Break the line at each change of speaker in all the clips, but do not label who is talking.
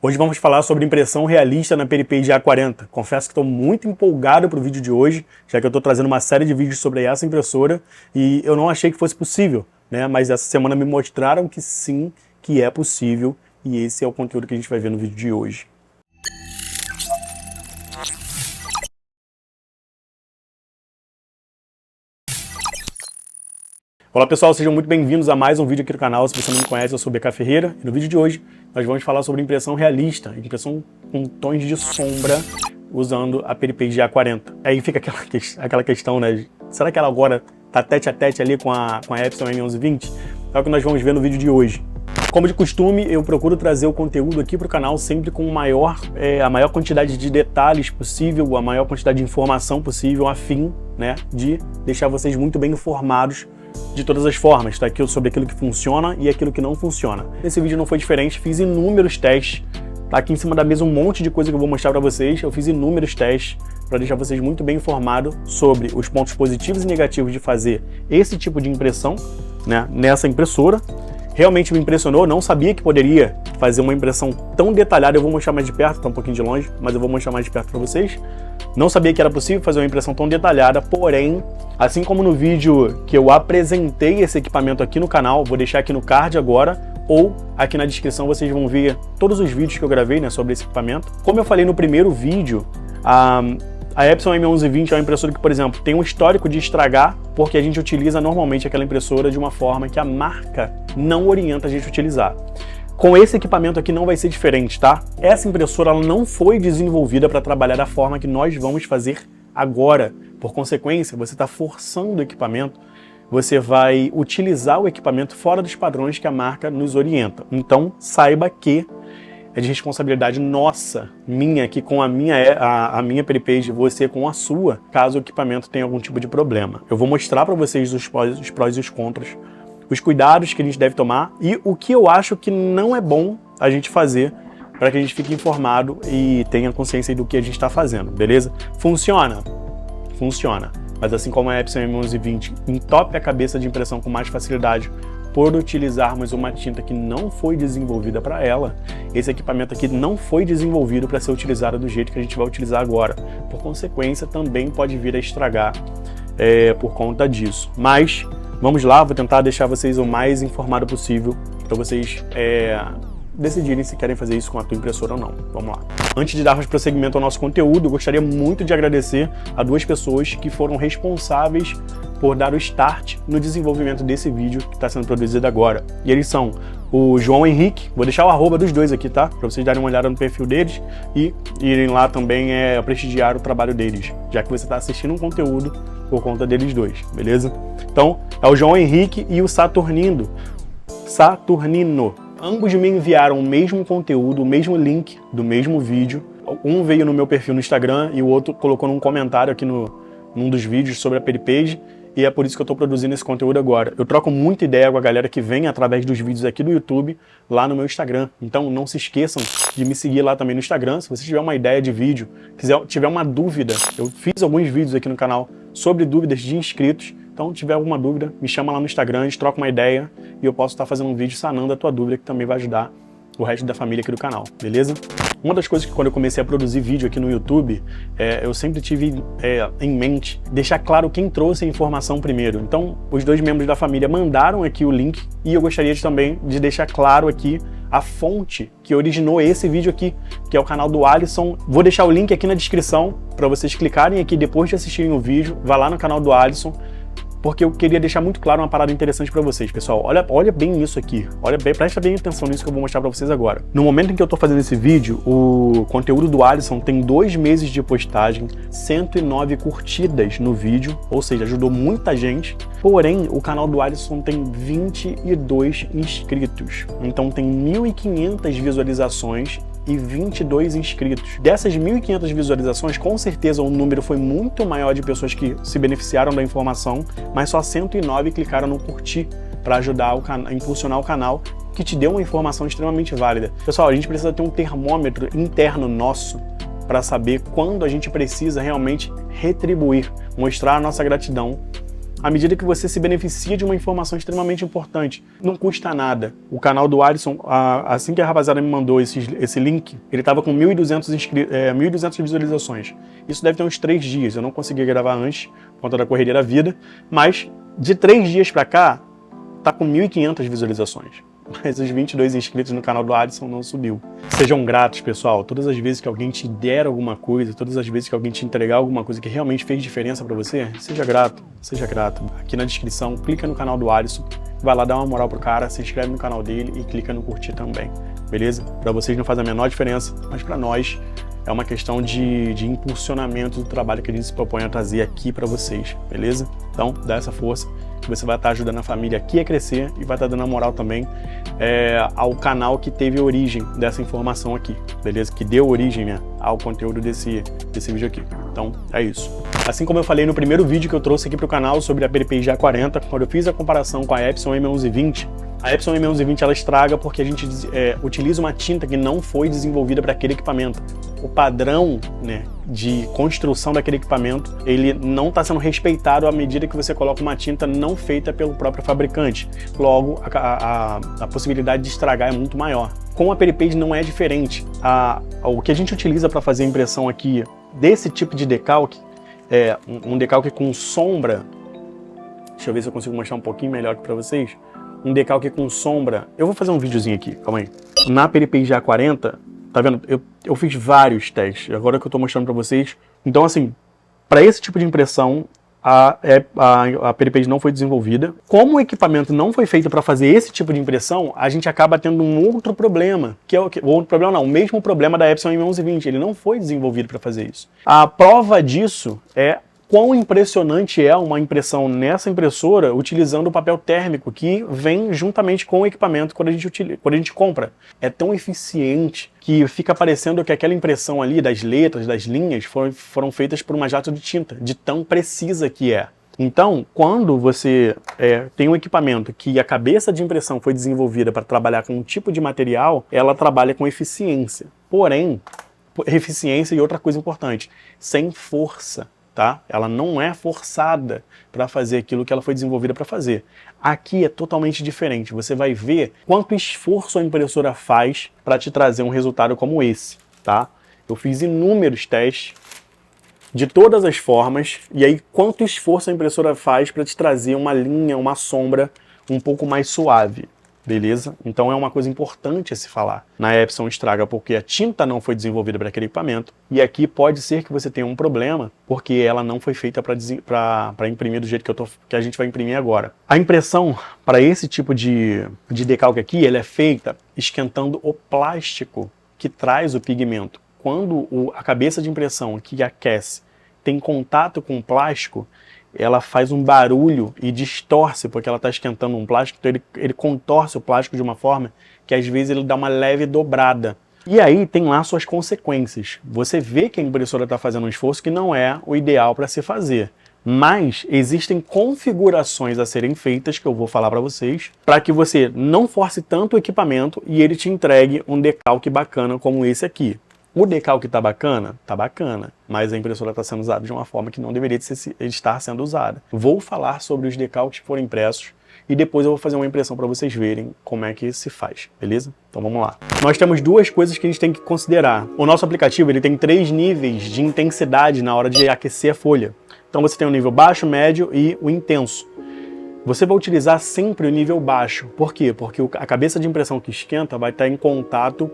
Hoje vamos falar sobre impressão realista na Peripage A40. Confesso que estou muito empolgado para o vídeo de hoje, já que eu estou trazendo uma série de vídeos sobre essa impressora e eu não achei que fosse possível, né? Mas essa semana me mostraram que sim, que é possível, e esse é o conteúdo que a gente vai ver no vídeo de hoje. Olá pessoal, sejam muito bem-vindos a mais um vídeo aqui do canal. Se você não me conhece, eu sou BK Ferreira e no vídeo de hoje nós vamos falar sobre impressão realista, impressão com tons de sombra usando a Peripage A40. Aí fica aquela questão, né? Será que ela agora tá tete a tete ali com a Epson M1120? É o que nós vamos ver no vídeo de hoje. Como de costume, eu procuro trazer o conteúdo aqui para o canal sempre com a maior quantidade de detalhes possível, a maior quantidade de informação possível, a fim, né, de deixar vocês muito bem informados de todas as formas, tá? Sobre aquilo que funciona e aquilo que não funciona. Esse vídeo não foi diferente, fiz inúmeros testes, tá aqui em cima da mesa um monte de coisa que eu vou mostrar para vocês. Eu fiz inúmeros testes para deixar vocês muito bem informados sobre os pontos positivos e negativos de fazer esse tipo de impressão, né, nessa impressora. Realmente me impressionou, não sabia que poderia fazer uma impressão tão detalhada. Eu vou mostrar mais de perto, tá um pouquinho de longe, mas eu vou mostrar mais de perto para vocês. Não sabia que era possível fazer uma impressão tão detalhada, porém, assim como no vídeo que eu apresentei esse equipamento aqui no canal, vou deixar aqui no card agora, ou aqui na descrição vocês vão ver todos os vídeos que eu gravei, né, sobre esse equipamento. Como eu falei no primeiro vídeo, a Epson M1120 é uma impressora que, por exemplo, tem um histórico de estragar, porque a gente utiliza normalmente aquela impressora de uma forma que a marca não orienta a gente a utilizar. Com esse equipamento aqui não vai ser diferente, tá? Essa impressora ela não foi desenvolvida para trabalhar da forma que nós vamos fazer agora. Por consequência, você está forçando o equipamento, você vai utilizar o equipamento fora dos padrões que a marca nos orienta. Então, saiba que é de responsabilidade nossa, minha aqui com a minha Peripage, você com a sua, caso o equipamento tenha algum tipo de problema. Eu vou mostrar para vocês os prós e os contras, os cuidados que a gente deve tomar e o que eu acho que não é bom a gente fazer para que a gente fique informado e tenha consciência do que a gente está fazendo, beleza? Funciona? Funciona. Mas assim como a Epson M1120 entope a cabeça de impressão com mais facilidade por utilizarmos uma tinta que não foi desenvolvida para ela, esse equipamento aqui não foi desenvolvido para ser utilizado do jeito que a gente vai utilizar agora. Por consequência, também pode vir a estragar por conta disso. Mas vamos lá, vou tentar deixar vocês o mais informado possível para vocês decidirem se querem fazer isso com a tua impressora ou não. Vamos lá. Antes de darmos prosseguimento ao nosso conteúdo, eu gostaria muito de agradecer a duas pessoas que foram responsáveis por dar o start no desenvolvimento desse vídeo que está sendo produzido agora. E eles são o João Henrique, vou deixar o arroba dos dois aqui, tá? Para vocês darem uma olhada no perfil deles e irem lá também prestigiar o trabalho deles, já que você está assistindo um conteúdo por conta deles dois, beleza? Então, é o João Henrique e o Saturnino. Ambos me enviaram o mesmo conteúdo, o mesmo link do mesmo vídeo. Um veio no meu perfil no Instagram e o outro colocou num comentário aqui num dos vídeos sobre a Peripage. E é por isso que eu estou produzindo esse conteúdo agora. Eu troco muita ideia com a galera que vem através dos vídeos aqui do YouTube, lá no meu Instagram. Então não se esqueçam de me seguir lá também no Instagram. Se você tiver uma ideia de vídeo, tiver uma dúvida, eu fiz alguns vídeos aqui no canal sobre dúvidas de inscritos. Então, se tiver alguma dúvida, me chama lá no Instagram, a gente troca uma ideia e eu posso estar fazendo um vídeo sanando a tua dúvida, que também vai ajudar o resto da família aqui do canal, beleza? Uma das coisas que quando eu comecei a produzir vídeo aqui no YouTube, eu sempre tive em mente deixar claro quem trouxe a informação primeiro. Então, os dois membros da família mandaram aqui o link e eu gostaria também de deixar claro aqui a fonte que originou esse vídeo aqui, que é o canal do Alisson. Vou deixar o link aqui na descrição para vocês clicarem aqui depois de assistirem o vídeo, vai lá no canal do Alisson, porque eu queria deixar muito claro uma parada interessante para vocês, pessoal. Olha bem isso aqui, presta bem atenção nisso que eu vou mostrar para vocês agora. No momento em que eu tô fazendo esse vídeo, o conteúdo do Alisson tem 2 meses de postagem, 109 curtidas no vídeo, ou seja, ajudou muita gente. Porém, o canal do Alisson tem 22 inscritos, então tem 1.500 visualizações e 22 inscritos. Dessas 1.500 visualizações, com certeza o número foi muito maior de pessoas que se beneficiaram da informação, mas só 109 clicaram no curtir para ajudar a impulsionar o canal, que te deu uma informação extremamente válida. Pessoal, a gente precisa ter um termômetro interno nosso para saber quando a gente precisa realmente retribuir, mostrar a nossa gratidão à medida que você se beneficia de uma informação extremamente importante. Não custa nada. O canal do Alisson, assim que a rapaziada me mandou esse link, ele estava com 1.200 visualizações. Isso deve ter uns 3 dias. Eu não consegui gravar antes, por conta da correria da vida, mas de 3 dias para cá, tá com 1.500 visualizações. Mas os 22 inscritos no canal do Alisson não subiu. Sejam gratos, pessoal. Todas as vezes que alguém te der alguma coisa, todas as vezes que alguém te entregar alguma coisa que realmente fez diferença para você, seja grato, seja grato. Aqui na descrição, clica no canal do Alisson, vai lá dar uma moral pro cara, se inscreve no canal dele e clica no curtir também, beleza? Para vocês não faz a menor diferença, mas para nós é uma questão de impulsionamento do trabalho que a gente se propõe a trazer aqui para vocês, beleza? Então, dá essa força, que você vai estar ajudando a família aqui a crescer e vai estar dando a moral também ao canal que teve origem dessa informação aqui, beleza? Que deu origem, né, ao conteúdo desse vídeo aqui. Então, é isso. Assim como eu falei no primeiro vídeo que eu trouxe aqui para o canal sobre a PeriPay GA40, quando eu fiz a comparação com a Epson M1120, a Epson M1120 ela estraga porque a gente utiliza uma tinta que não foi desenvolvida para aquele equipamento. O padrão, né, de construção daquele equipamento, ele não está sendo respeitado à medida que você coloca uma tinta não feita pelo próprio fabricante. Logo, a possibilidade de estragar é muito maior. Com a PeriPay não é diferente. O que a gente utiliza para fazer a impressão aqui desse tipo de decalque, um decalque com sombra, deixa eu ver se eu consigo mostrar um pouquinho melhor aqui para vocês, um decalque com sombra, eu vou fazer um videozinho aqui, calma aí. Na PeriPay GA40, tá vendo? Eu fiz vários testes, agora que eu tô mostrando para vocês. Então, assim, para esse tipo de impressão, a PeriPay não foi desenvolvida. Como o equipamento não foi feito para fazer esse tipo de impressão, a gente acaba tendo um outro problema, que é o mesmo problema da Epson M1120, ele não foi desenvolvido para fazer isso. A prova disso é quão impressionante é uma impressão nessa impressora utilizando o papel térmico que vem juntamente com o equipamento quando a gente compra. É tão eficiente que fica parecendo que aquela impressão ali das letras, das linhas, foram feitas por uma jato de tinta, de tão precisa que é. Então, quando você tem um equipamento que a cabeça de impressão foi desenvolvida para trabalhar com um tipo de material, ela trabalha com eficiência. Porém, eficiência e outra coisa importante, sem força. Tá? Ela não é forçada para fazer aquilo que ela foi desenvolvida para fazer. Aqui é totalmente diferente. Você vai ver quanto esforço a impressora faz para te trazer um resultado como esse. Tá? Eu fiz inúmeros testes de todas as formas, e aí quanto esforço a impressora faz para te trazer uma linha, uma sombra um pouco mais suave. Beleza? Então é uma coisa importante a se falar. Na Epson estraga porque a tinta não foi desenvolvida para aquele equipamento, e aqui pode ser que você tenha um problema porque ela não foi feita para imprimir do jeito que a gente vai imprimir agora. A impressão para esse tipo de decalque aqui, ela é feita esquentando o plástico que traz o pigmento. Quando a cabeça de impressão que aquece tem contato com o plástico, ela faz um barulho e distorce, porque ela está esquentando um plástico, então ele contorce o plástico de uma forma que às vezes ele dá uma leve dobrada. E aí tem lá suas consequências. Você vê que a impressora está fazendo um esforço que não é o ideal para se fazer. Mas existem configurações a serem feitas, que eu vou falar para vocês, para que você não force tanto o equipamento e ele te entregue um decalque bacana como esse aqui. O decalque tá bacana, mas a impressora está sendo usada de uma forma que não deveria estar sendo usada. Vou falar sobre os decalques que foram impressos e depois eu vou fazer uma impressão para vocês verem como é que se faz, beleza? Então vamos lá. Nós temos duas coisas que a gente tem que considerar. O nosso aplicativo ele tem 3 níveis de intensidade na hora de aquecer a folha. Então você tem o nível baixo, médio e o intenso. Você vai utilizar sempre o nível baixo. Por quê? Porque a cabeça de impressão que esquenta vai estar em contato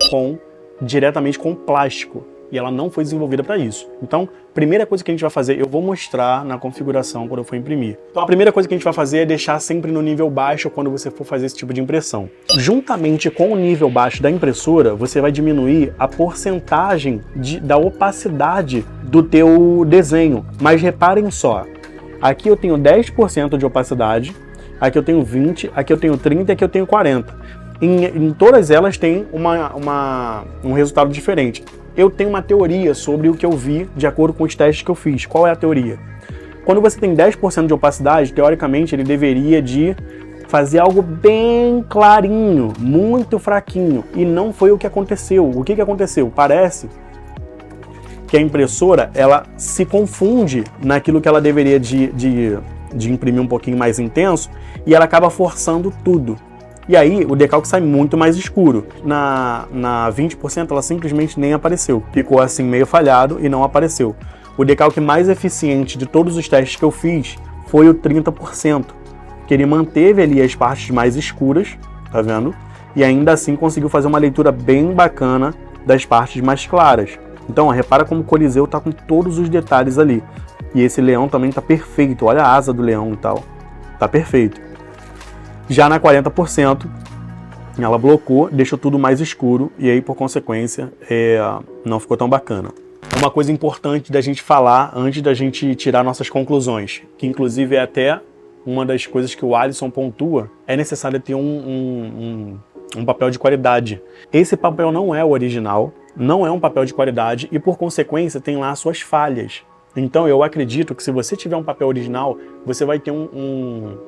diretamente com o plástico, e ela não foi desenvolvida para isso. Então, primeira coisa que a gente vai fazer, eu vou mostrar na configuração quando eu for imprimir. Então, a primeira coisa que a gente vai fazer é deixar sempre no nível baixo quando você for fazer esse tipo de impressão. Juntamente com o nível baixo da impressora, você vai diminuir a porcentagem da opacidade do teu desenho. Mas reparem só, aqui eu tenho 10% de opacidade, aqui eu tenho 20%, aqui eu tenho 30% e aqui eu tenho 40%. Em todas elas tem um resultado diferente. Eu tenho uma teoria sobre o que eu vi de acordo com os testes que eu fiz. Qual é a teoria? Quando você tem 10% de opacidade, teoricamente ele deveria de fazer algo bem clarinho, muito fraquinho. E não foi o que aconteceu. O que aconteceu? Parece que a impressora ela se confunde naquilo que ela deveria de de imprimir um pouquinho mais intenso e ela acaba forçando tudo. E aí o decalque sai muito mais escuro. Na 20% ela simplesmente nem apareceu. Ficou assim meio falhado e não apareceu. O decalque mais eficiente de todos os testes que eu fiz foi o 30%, que ele manteve ali as partes mais escuras, tá vendo? E ainda assim conseguiu fazer uma leitura bem bacana das partes mais claras. Então, ó, repara como o Coliseu tá com todos os detalhes ali. E esse leão também tá perfeito, olha a asa do leão e tal. Tá perfeito. Já na 40%, ela blocou, deixou tudo mais escuro e aí, por consequência, não ficou tão bacana. Uma coisa importante da gente falar antes da gente tirar nossas conclusões, que inclusive é até uma das coisas que o Alisson pontua, é necessário ter um papel de qualidade. Esse papel não é o original, não é um papel de qualidade e, por consequência, tem lá suas falhas. Então, eu acredito que se você tiver um papel original, você vai ter um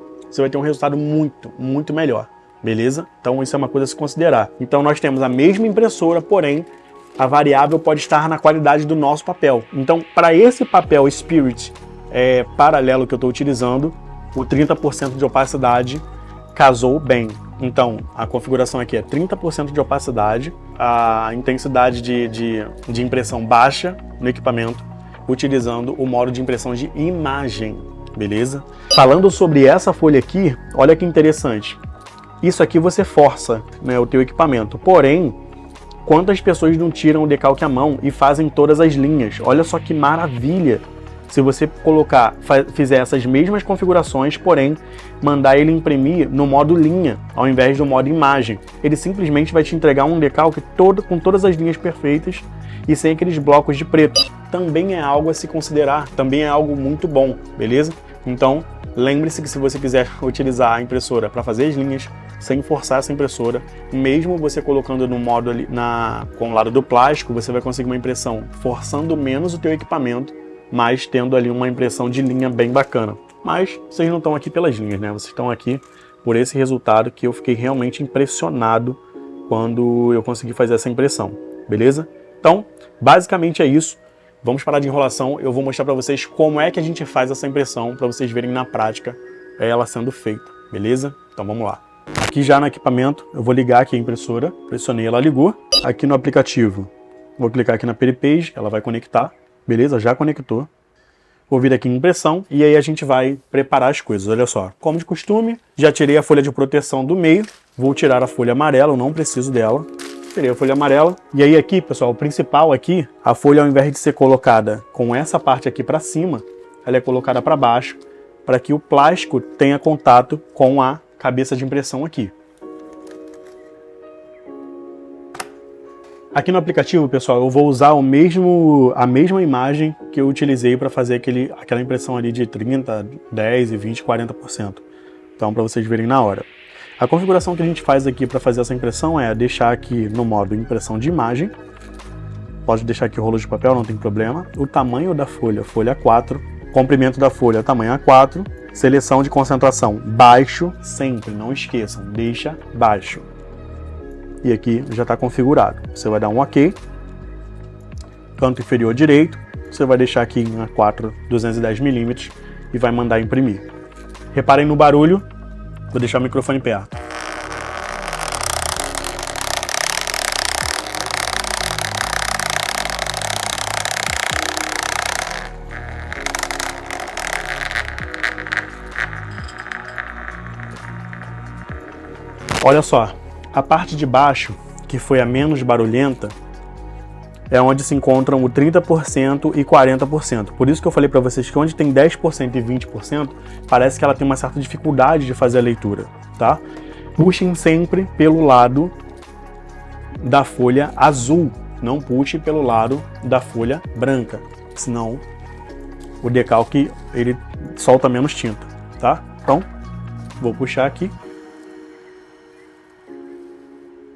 resultado muito melhor, beleza? Então, isso é uma coisa a se considerar. Então, nós temos a mesma impressora, porém, a variável pode estar na qualidade do nosso papel. Então, para esse papel Spirit paralelo que eu estou utilizando, o 30% de opacidade casou bem. Então, a configuração aqui é 30% de opacidade, a intensidade de impressão baixa no equipamento, utilizando o modo de impressão de imagem, beleza? Falando sobre essa folha aqui, olha que interessante. Isso aqui você força, né, o teu equipamento, porém, quantas pessoas não tiram o decalque à mão e fazem todas as linhas? Olha só que maravilha! Se você fizer essas mesmas configurações, porém, mandar ele imprimir no modo linha, ao invés do modo imagem. Ele simplesmente vai te entregar um decalque com todas as linhas perfeitas e sem aqueles blocos de preto. Também é algo a se considerar, também é algo muito bom, beleza? Então, lembre-se que se você quiser utilizar a impressora para fazer as linhas, sem forçar essa impressora, mesmo você colocando no modo ali com o lado do plástico, você vai conseguir uma impressão forçando menos o teu equipamento, mas tendo ali uma impressão de linha bem bacana. Mas vocês não estão aqui pelas linhas, né? Vocês estão aqui por esse resultado que eu fiquei realmente impressionado quando eu consegui fazer essa impressão, beleza? Então, basicamente é isso. Vamos parar de enrolação, eu vou mostrar para vocês como é que a gente faz essa impressão, para vocês verem na prática ela sendo feita, beleza? Então vamos lá. Aqui já no equipamento, eu vou ligar aqui a impressora, pressionei, ela ligou. Aqui no aplicativo, vou clicar aqui na Peripage, ela vai conectar, beleza? Já conectou. Vou vir aqui em impressão e aí a gente vai preparar as coisas, olha só. Como de costume, já tirei a folha de proteção do meio, vou tirar a folha amarela, eu não preciso dela. Tirei a folha amarela. E aí aqui, pessoal, o principal aqui, a folha ao invés de ser colocada com essa parte aqui para cima, ela é colocada para baixo, para que o plástico tenha contato com a cabeça de impressão aqui. Aqui no aplicativo, pessoal, eu vou usar a mesma imagem que eu utilizei para fazer aquela impressão ali de 30, 10, 20, 40%. Então, para vocês verem na hora. A configuração que a gente faz aqui para fazer essa impressão é deixar aqui no modo impressão de imagem. Pode deixar aqui o rolo de papel, não tem problema. O tamanho da folha, folha 4. Comprimento da folha, tamanho A4. Seleção de concentração, baixo, sempre, não esqueçam, deixa baixo. E aqui já está configurado. Você vai dar um OK. Canto inferior direito, você vai deixar aqui em A4 210mm e vai mandar imprimir. Reparem no barulho, vou deixar o microfone perto. Olha só, a parte de baixo, que foi a menos barulhenta, é onde se encontram o 30% e 40%. Por isso que eu falei para vocês que onde tem 10% e 20%, parece que ela tem uma certa dificuldade de fazer a leitura, tá? Puxem sempre pelo lado da folha azul, não puxe pelo lado da folha branca, senão o decalque ele solta menos tinta, tá? Então, vou puxar aqui.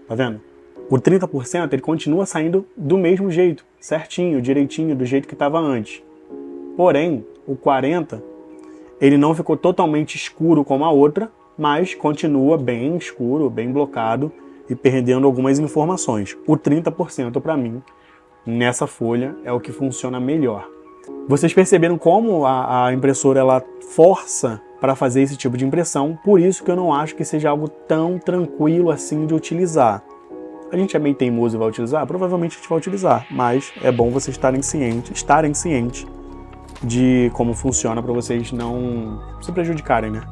Tá vendo? O 30% ele continua saindo do mesmo jeito, certinho, direitinho, do jeito que estava antes. Porém, o 40% ele não ficou totalmente escuro como a outra, mas continua bem escuro, bem blocado e perdendo algumas informações. O 30% para mim, nessa folha, é o que funciona melhor. Vocês perceberam como a impressora ela força para fazer esse tipo de impressão, por isso que eu não acho que seja algo tão tranquilo assim de utilizar. A gente é meio teimoso e vai utilizar? Provavelmente a gente vai utilizar, mas é bom vocês estarem cientes de como funciona para vocês não se prejudicarem, né?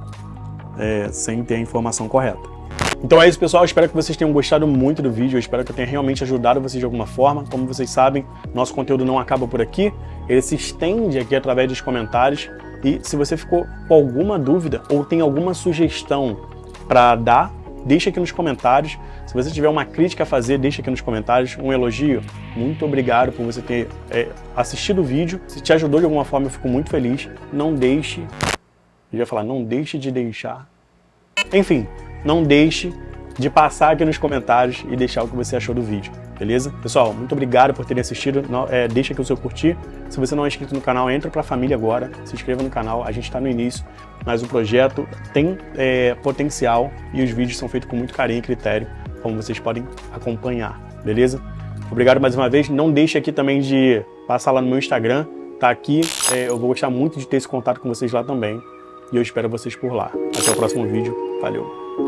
Sem ter a informação correta. Então é isso, pessoal. Espero que vocês tenham gostado muito do vídeo. Eu espero que eu tenha realmente ajudado vocês de alguma forma. Como vocês sabem, nosso conteúdo não acaba por aqui. Ele se estende aqui através dos comentários. E se você ficou com alguma dúvida ou tem alguma sugestão para dar, deixa aqui nos comentários. Se você tiver uma crítica a fazer, deixa aqui nos comentários. Um elogio, muito obrigado por você ter assistido o vídeo. Se te ajudou de alguma forma, eu fico muito feliz. Não deixe... Eu ia falar, não deixe de deixar. Enfim, não deixe de passar aqui nos comentários e deixar o que você achou do vídeo, beleza? Pessoal, muito obrigado por terem assistido. Deixa aqui o seu curtir. Se você não é inscrito no canal, entra pra família agora. Se inscreva no canal, a gente está no início, mas o projeto tem potencial e os vídeos são feitos com muito carinho e critério, como vocês podem acompanhar, beleza? Obrigado mais uma vez. Não deixe aqui também de passar lá no meu Instagram, tá aqui. Eu vou gostar muito de ter esse contato com vocês lá também. E eu espero vocês por lá. Até o próximo vídeo. Valeu!